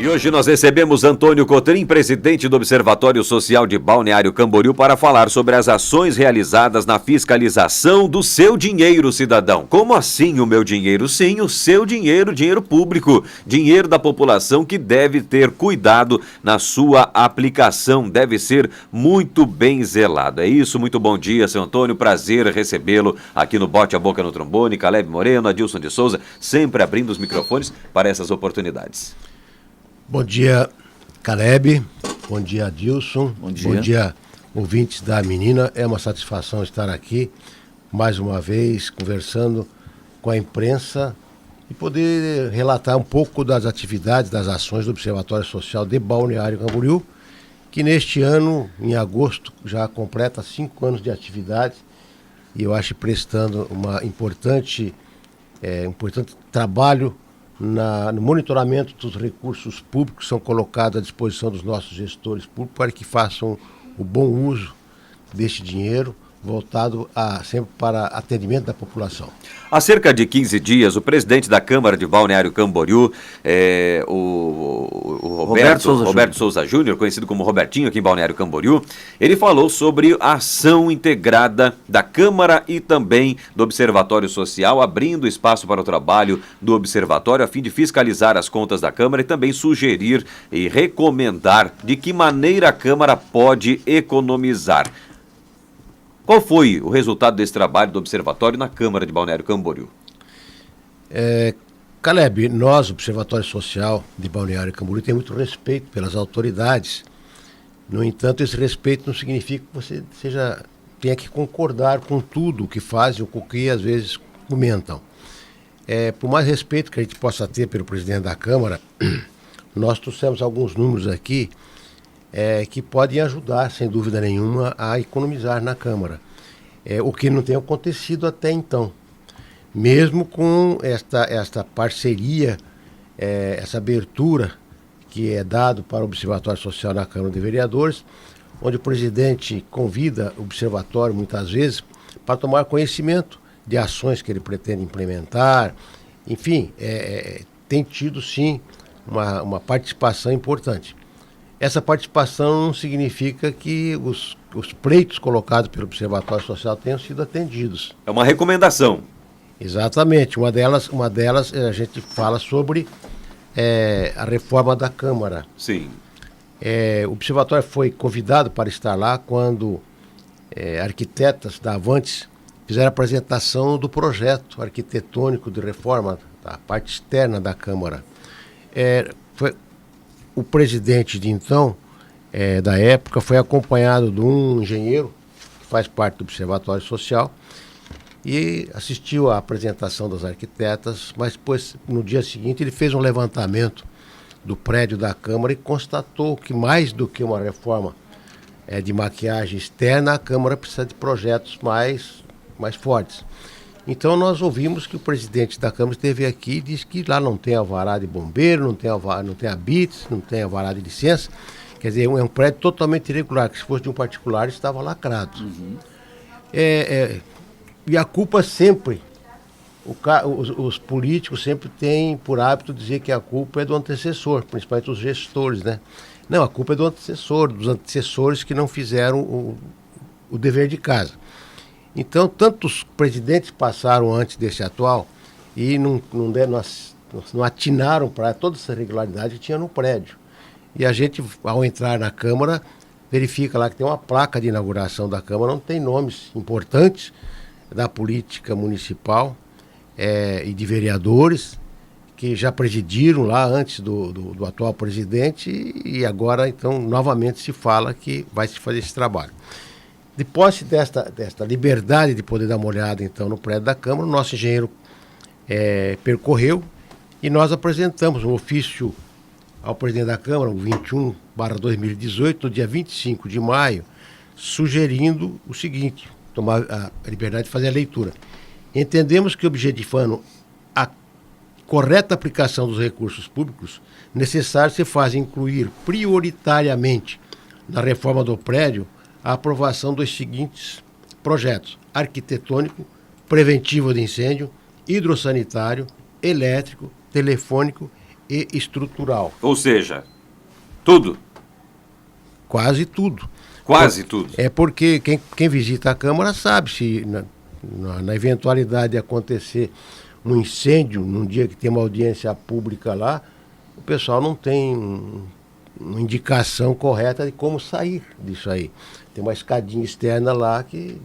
E hoje nós recebemos Antônio Cotrim, presidente do Observatório Social de Balneário Camboriú, para falar sobre as ações realizadas na fiscalização do seu dinheiro, cidadão. Como assim o meu dinheiro? Sim, o seu dinheiro, dinheiro público, dinheiro da população que deve ter cuidado na sua aplicação, deve ser muito bem zelado. É isso, muito bom dia, seu Antônio, prazer recebê-lo aqui no Bote a Boca no Trombone, Caleb Moreno, Adilson de Souza, sempre abrindo os microfones para essas oportunidades. Bom dia, Caleb. Bom dia, Adilson. Bom dia. Bom dia, ouvintes da Menina. É uma satisfação estar aqui, mais uma vez, conversando com a imprensa e poder relatar um pouco das atividades, das ações do Observatório Social de Balneário Camboriú, que neste ano, em agosto, já completa 5 anos de atividade e eu acho prestando um importante trabalho no monitoramento dos recursos públicos que são colocados à disposição dos nossos gestores públicos para que façam o bom uso deste dinheiro voltado sempre para atendimento da população. Há cerca de 15 dias, o presidente da Câmara de Balneário Camboriú, o Roberto Souza Júnior, conhecido como Robertinho aqui em Balneário Camboriú, ele falou sobre a ação integrada da Câmara e também do Observatório Social, abrindo espaço para o trabalho do Observatório a fim de fiscalizar as contas da Câmara e também sugerir e recomendar de que maneira a Câmara pode economizar. Qual foi o resultado desse trabalho do Observatório na Câmara de Balneário Camboriú? Caleb, nós, o Observatório Social de Balneário Camboriú, tem muito respeito pelas autoridades. No entanto, esse respeito não significa que você tenha que concordar com tudo o que fazem ou com o que às vezes comentam. Por mais respeito que a gente possa ter pelo presidente da Câmara, nós trouxemos alguns números aqui que podem ajudar, sem dúvida nenhuma, a economizar na Câmara. O que não tem acontecido até então. Mesmo com esta parceria, essa abertura que é dado para o Observatório Social na Câmara de Vereadores, onde o presidente convida o Observatório, muitas vezes, para tomar conhecimento de ações que ele pretende implementar. Enfim, tem tido, sim, uma participação importante. Essa participação não significa que os pleitos colocados pelo Observatório Social tenham sido atendidos. É uma recomendação. Exatamente. Uma delas a gente fala sobre a reforma da Câmara. Sim. O Observatório foi convidado para estar lá quando arquitetas da Avantes fizeram a apresentação do projeto arquitetônico de reforma da parte externa da Câmara. O presidente de então, da época, foi acompanhado de um engenheiro que faz parte do Observatório Social e assistiu à apresentação das arquitetas, mas depois, no dia seguinte, ele fez um levantamento do prédio da Câmara e constatou que mais do que uma reforma de maquiagem externa, a Câmara precisa de projetos mais fortes. Então nós ouvimos que o presidente da Câmara esteve aqui e disse que lá não tem alvará de bombeiro, não tem habites, não tem alvará de licença. Quer dizer, é um prédio totalmente irregular, que se fosse de um particular estava lacrado. Uhum. E a culpa sempre, os políticos sempre têm por hábito dizer que a culpa é do antecessor, principalmente os gestores, né? Não, a culpa é do antecessor, dos antecessores que não fizeram o dever de casa. Então, tantos presidentes passaram antes desse atual e não atinaram para toda essa irregularidade que tinha no prédio. E a gente, ao entrar na Câmara, verifica lá que tem uma placa de inauguração da Câmara, onde tem nomes importantes da política municipal e de vereadores que já presidiram lá antes do atual presidente e agora, então, novamente se fala que vai se fazer esse trabalho. De posse desta liberdade de poder dar uma olhada, então, no prédio da Câmara, o nosso engenheiro percorreu e nós apresentamos um ofício ao presidente da Câmara, o 21/2018, no dia 25 de maio, sugerindo o seguinte, tomar a liberdade de fazer a leitura. Entendemos que, objetivando a correta aplicação dos recursos públicos, necessário se faz incluir prioritariamente na reforma do prédio a aprovação dos seguintes projetos: arquitetônico, preventivo de incêndio, hidrossanitário, elétrico, telefônico e estrutural. Ou seja, tudo. Quase tudo. Quase tudo. É porque quem visita a Câmara sabe se na eventualidade de acontecer um incêndio, num dia que tem uma audiência pública lá, o pessoal não tem uma indicação correta de como sair disso aí. Tem uma escadinha externa lá que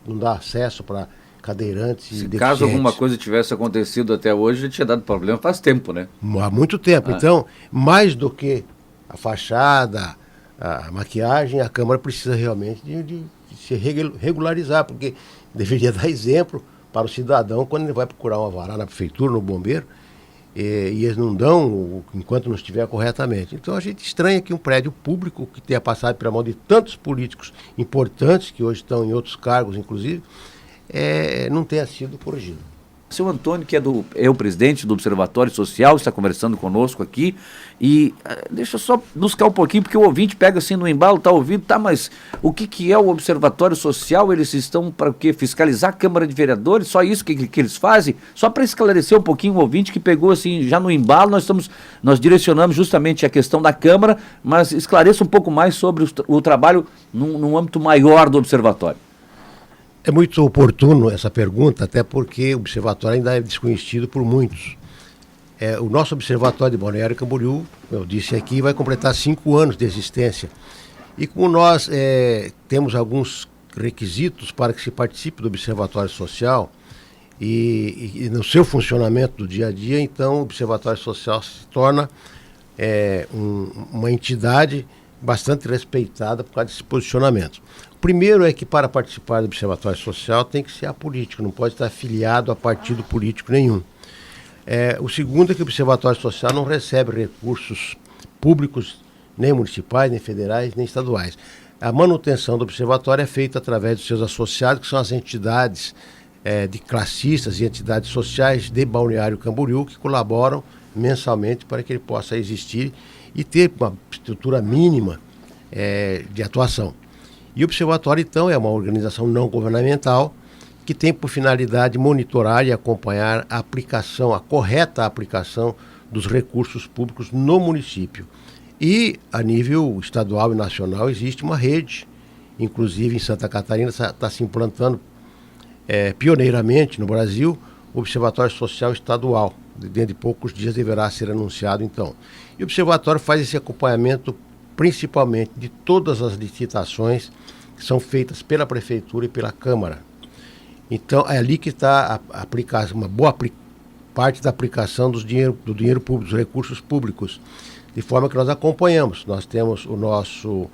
não dá acesso para cadeirantes e deficientes. Caso alguma coisa tivesse acontecido até hoje, já tinha dado problema faz tempo, né? Há muito tempo. Então, mais do que a fachada, a maquiagem, a Câmara precisa realmente de se regularizar, porque deveria dar exemplo para o cidadão quando ele vai procurar uma vara na prefeitura, no bombeiro, e eles não dão enquanto não estiver corretamente. Então a gente estranha que um prédio público que tenha passado pela mão de tantos políticos importantes, que hoje estão em outros cargos, inclusive, não tenha sido corrigido. Seu Antônio, que é o presidente do Observatório Social, está conversando conosco aqui, e deixa eu só buscar um pouquinho, porque o ouvinte pega assim no embalo, está ouvindo, mas o que é o Observatório Social? Eles estão para o quê? Fiscalizar a Câmara de Vereadores? Só isso que eles fazem? Só para esclarecer um pouquinho o ouvinte que pegou assim, já no embalo, nós direcionamos justamente a questão da Câmara, mas esclareça um pouco mais sobre o trabalho num âmbito maior do Observatório. É muito oportuno essa pergunta, até porque o observatório ainda é desconhecido por muitos. O nosso observatório de Balneário Camboriú, eu disse aqui, vai completar 5 anos de existência. E como nós temos alguns requisitos para que se participe do observatório social e no seu funcionamento do dia a dia, então o observatório social se torna uma entidade bastante respeitada por causa desse posicionamento. O primeiro é que para participar do Observatório Social tem que ser apolítico, não pode estar afiliado a partido político nenhum. O segundo é que o Observatório Social não recebe recursos públicos, nem municipais, nem federais, nem estaduais. A manutenção do Observatório é feita através dos seus associados, que são as entidades de classistas e entidades sociais de Balneário Camboriú, que colaboram mensalmente para que ele possa existir e ter uma estrutura mínima de atuação. E o Observatório, então, é uma organização não governamental que tem por finalidade monitorar e acompanhar a correta aplicação dos recursos públicos no município. E, a nível estadual e nacional, existe uma rede, inclusive em Santa Catarina está se implantando pioneiramente no Brasil, o Observatório Social Estadual. Dentro de poucos dias deverá ser anunciado, então. E o Observatório faz esse acompanhamento principalmente de todas as licitações que são feitas pela Prefeitura e pela Câmara. Então, é ali que está uma boa parte da aplicação do dinheiro público, dos recursos públicos, de forma que nós acompanhamos. Nós temos o nosso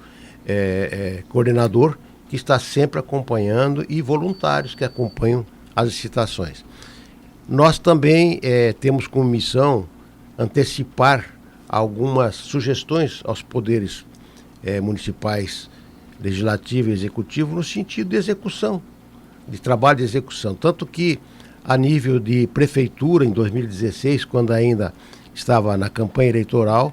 coordenador, que está sempre acompanhando, e voluntários que acompanham as licitações. Nós também temos como missão antecipar algumas sugestões aos poderes municipais, legislativo e executivo, no sentido de execução, de trabalho de execução. Tanto que, a nível de prefeitura, em 2016, quando ainda estava na campanha eleitoral,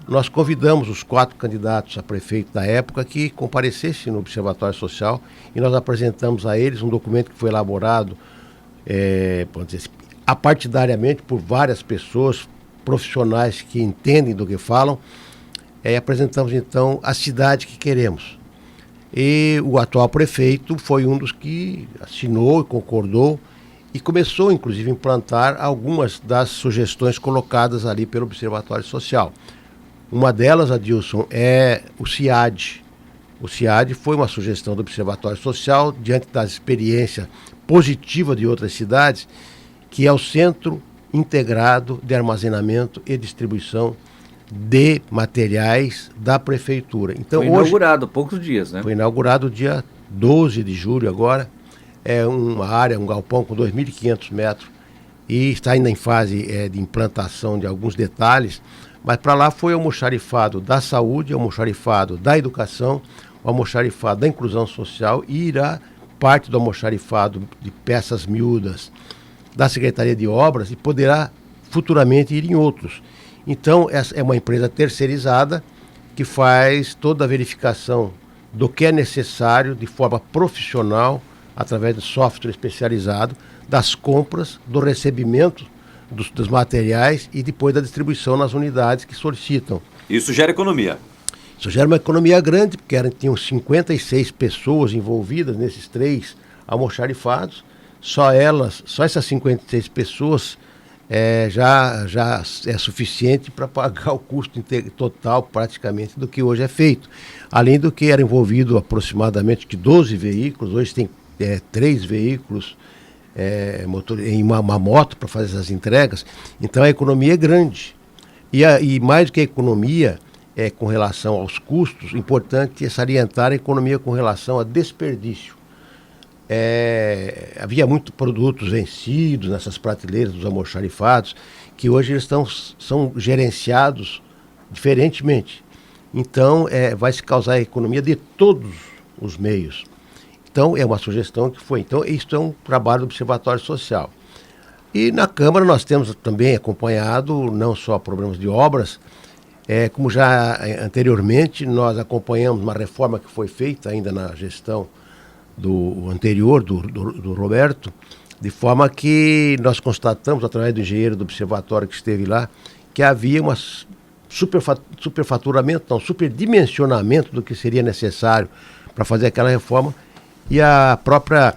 nós convidamos os 4 candidatos a prefeito da época que comparecessem no Observatório Social, e nós apresentamos a eles um documento que foi elaborado apartidariamente por várias pessoas, profissionais que entendem do que falam, apresentamos então a cidade que queremos. E o atual prefeito foi um dos que assinou e concordou e começou, inclusive, a implantar algumas das sugestões colocadas ali pelo Observatório Social. Uma delas, Adilson, é o CIAD. O CIAD foi uma sugestão do Observatório Social, diante da experiência positiva de outras cidades, que é o Centro Integrado de Armazenamento e Distribuição de Materiais da Prefeitura. Então, foi inaugurado há poucos dias, né? Foi inaugurado dia 12 de julho agora. É uma área, um galpão com 2.500 metros, e está ainda em fase de implantação de alguns detalhes, mas para lá foi o almoxarifado da saúde, o almoxarifado da educação, o almoxarifado da inclusão social, e irá parte do almoxarifado de peças miúdas da Secretaria de Obras, e poderá futuramente ir em outros. Então, essa é uma empresa terceirizada que faz toda a verificação do que é necessário de forma profissional, através de software especializado, das compras, do recebimento dos materiais e depois da distribuição nas unidades que solicitam. Isso gera economia. Isso gera uma economia grande, porque tinham 56 pessoas envolvidas nesses 3 almoxarifados. Só essas 56 pessoas já é suficiente para pagar o custo total, praticamente, do que hoje é feito. Além do que era envolvido aproximadamente 12 veículos, hoje tem 3 veículos em uma moto para fazer essas entregas. Então a economia é grande. E mais do que a economia, com relação aos custos, importante é salientar a economia com relação a desperdício. Havia muitos produtos vencidos nessas prateleiras dos almoxarifados, que hoje eles são gerenciados diferentemente. Então, vai se causar a economia de todos os meios. Então, é uma sugestão que foi. Então, isso é um trabalho do Observatório Social. E na Câmara nós temos também acompanhado não só problemas de obras, como já anteriormente nós acompanhamos uma reforma que foi feita ainda na gestão do anterior, do Roberto, de forma que nós constatamos, através do engenheiro do observatório que esteve lá, que havia um superdimensionamento do que seria necessário para fazer aquela reforma, e a própria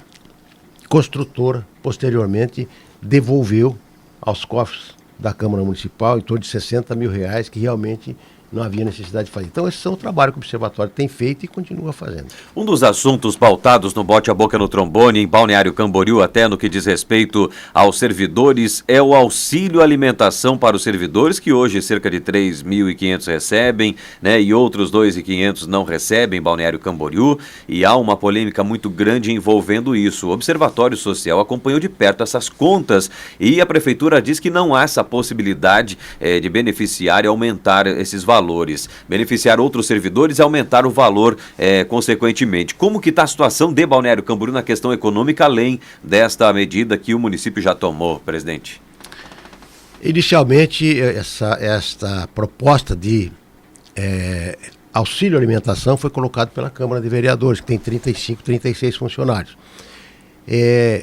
construtora, posteriormente, devolveu aos cofres da Câmara Municipal em torno de R$60 mil, que realmente não havia necessidade de fazer. Então, esse é o trabalho que o Observatório tem feito e continua fazendo. Um dos assuntos pautados no Bote a Boca no Trombone, em Balneário Camboriú, até no que diz respeito aos servidores, é o auxílio alimentação para os servidores, que hoje cerca de 3.500 recebem, né, e outros 2.500 não recebem em Balneário Camboriú, e há uma polêmica muito grande envolvendo isso. O Observatório Social acompanhou de perto essas contas e a Prefeitura diz que não há essa possibilidade de beneficiar e aumentar esses valores. Beneficiar outros servidores e aumentar o valor consequentemente. Como que está a situação de Balneário Camboriú na questão econômica, além desta medida que o município já tomou, presidente? Inicialmente, esta proposta de auxílio alimentação foi colocada pela Câmara de Vereadores, que tem 36 funcionários.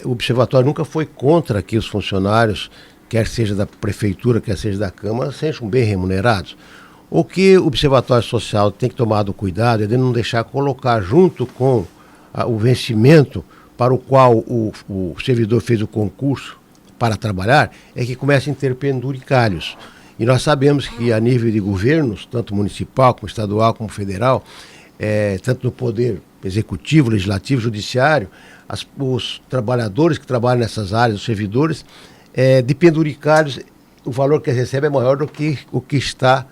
O Observatório nunca foi contra que os funcionários, quer seja da Prefeitura, quer seja da Câmara, sejam bem remunerados. O que o Observatório Social tem que tomar cuidado é de não deixar colocar junto com o vencimento para o qual o servidor fez o concurso para trabalhar, é que comecem a ter penduricalhos. E nós sabemos que a nível de governos, tanto municipal, como estadual, como federal, tanto no poder executivo, legislativo, judiciário, os trabalhadores que trabalham nessas áreas, os servidores, de penduricalhos, o valor que eles recebem é maior do que o que está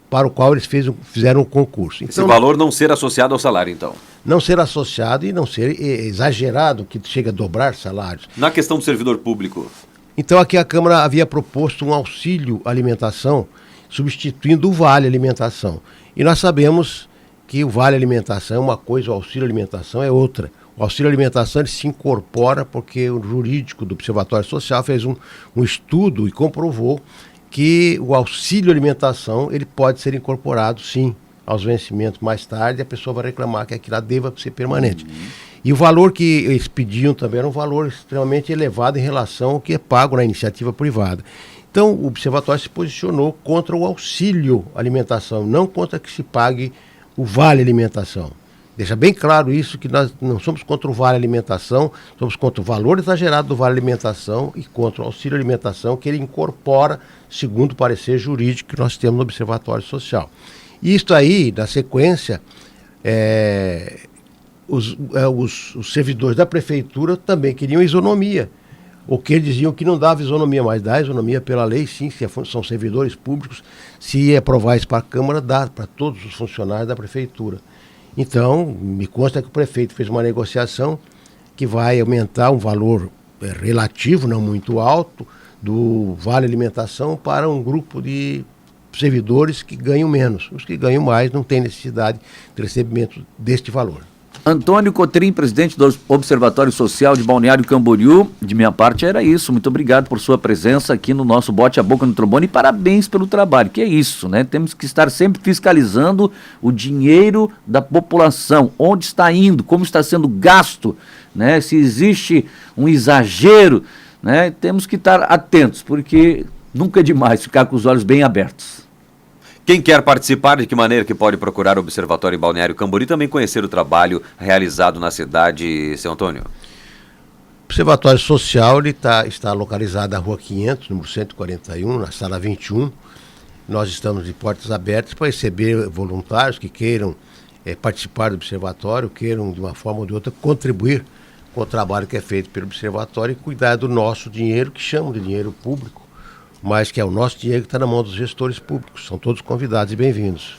para o qual eles fizeram o concurso. Então, esse valor não ser associado ao salário, então? Não ser associado e não ser exagerado, que chega a dobrar salários. Na questão do servidor público? Então, aqui a Câmara havia proposto um auxílio alimentação, substituindo o Vale Alimentação. E nós sabemos que o Vale Alimentação é uma coisa, o auxílio alimentação é outra. O auxílio alimentação ele se incorpora porque o jurídico do Observatório Social fez um estudo e comprovou que o auxílio alimentação ele pode ser incorporado, sim, aos vencimentos mais tarde, a pessoa vai reclamar que aquilo lá deva ser permanente. E o valor que eles pediam também era um valor extremamente elevado em relação ao que é pago na iniciativa privada. Então, o Observatório se posicionou contra o auxílio alimentação, não contra que se pague o Vale Alimentação. Deixa bem claro isso, que nós não somos contra o Vale Alimentação, somos contra o valor exagerado do Vale Alimentação e contra o auxílio alimentação que ele incorpora, segundo o parecer jurídico que nós temos no Observatório Social. E isso aí, na sequência, os servidores da Prefeitura também queriam isonomia. O que eles diziam que não dava isonomia, mas dá isonomia pela lei, sim, se são servidores públicos, se aprovar isso para a Câmara, dá para todos os funcionários da Prefeitura. Então, me consta que o prefeito fez uma negociação que vai aumentar um valor relativo, não muito alto, do Vale Alimentação para um grupo de servidores que ganham menos. Os que ganham mais não têm necessidade de recebimento deste valor. Antônio Cotrim, presidente do Observatório Social de Balneário Camboriú, de minha parte era isso. Muito obrigado por sua presença aqui no nosso Bote a Boca no Trombone e parabéns pelo trabalho, que é isso, né? Temos que estar sempre fiscalizando o dinheiro da população, onde está indo, como está sendo gasto, né? Se existe um exagero né? Temos que estar atentos, porque nunca é demais ficar com os olhos bem abertos. Quem quer participar, de que maneira que pode procurar o Observatório em Balneário Camboriú e também conhecer o trabalho realizado na cidade, seu Antônio? O Observatório Social ele está localizado na Rua 500, número 141, na sala 21. Nós estamos de portas abertas para receber voluntários que queiram participar do Observatório, queiram de uma forma ou de outra contribuir com o trabalho que é feito pelo Observatório e cuidar do nosso dinheiro, que chamam de dinheiro público, mas que é o nosso dinheiro que está na mão dos gestores públicos. São todos convidados e bem-vindos.